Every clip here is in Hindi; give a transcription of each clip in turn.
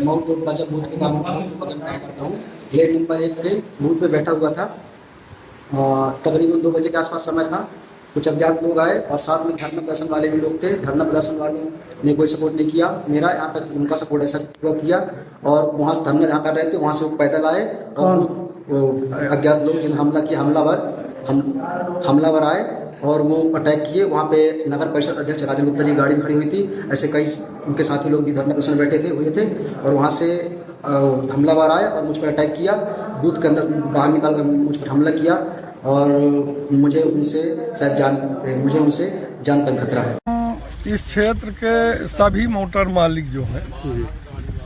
मऊ टोल प्लाजा बूथ पे काम करता हूँ। लेन नंबर 1 के बूथ पे बैठा हुआ था। तकरीबन 2 बजे के आसपास समय था। कुछ अज्ञात लोग आए और साथ में धरना प्रदर्शन वाले भी लोग थे। धरना प्रदर्शन वालों ने कोई सपोर्ट नहीं किया मेरा, यहाँ तक उनका सपोर्ट ऐसा किया और वहाँ से धरना जहाँ कर रहे थे वहाँ से वो पैदल आए और अज्ञात लोग जिन हमला किया हमलावर आए और वो अटैक किए। वहाँ पे नगर परिषद अध्यक्ष राजन गुप्ता जी गाड़ी खड़ी हुई थी। ऐसे कई उनके साथी लोग भी धरना प्रदर्शन बैठे हुए थे और वहाँ से हमलावर आए और मुझ पर अटैक किया। बूथ के अंदर बाहर निकाल कर मुझ पर हमला किया और मुझे उनसे जान का खतरा है। इस क्षेत्र के सभी मोटर मालिक जो हैं,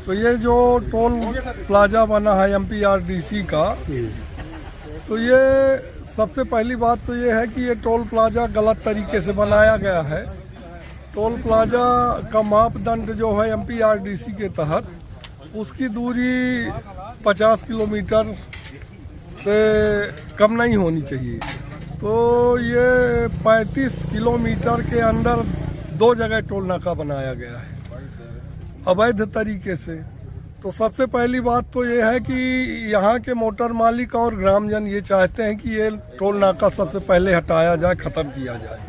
तो ये जो टोल प्लाजा बना है MPRDC का, तो ये सबसे पहली बात तो ये है कि ये टोल प्लाजा गलत तरीके से बनाया गया है। टोल प्लाजा का मापदंड जो है MPRDC के तहत उसकी दूरी 50 किलोमीटर से कम नहीं होनी चाहिए। तो ये 35 किलोमीटर के अंदर 2 जगह टोल नाका बनाया गया है अवैध तरीके से। तो सबसे पहली बात तो ये है कि यहाँ के मोटर मालिक और ग्रामजन ये चाहते हैं कि ये टोल नाका सबसे पहले हटाया जाए, ख़त्म किया जाए।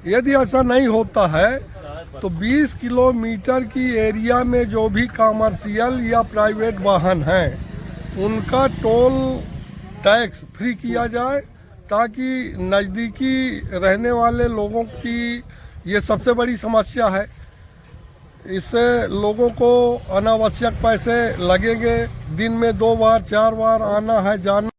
यदि ऐसा नहीं होता है तो 20 किलोमीटर की एरिया में जो भी कमर्शियल या प्राइवेट वाहन हैं उनका टोल टैक्स फ्री किया जाए, ताकि नज़दीकी रहने वाले लोगों की ये सबसे बड़ी समस्या है। इससे लोगों को अनावश्यक पैसे लगेंगे। दिन में 2 बार 4 बार आना है जाना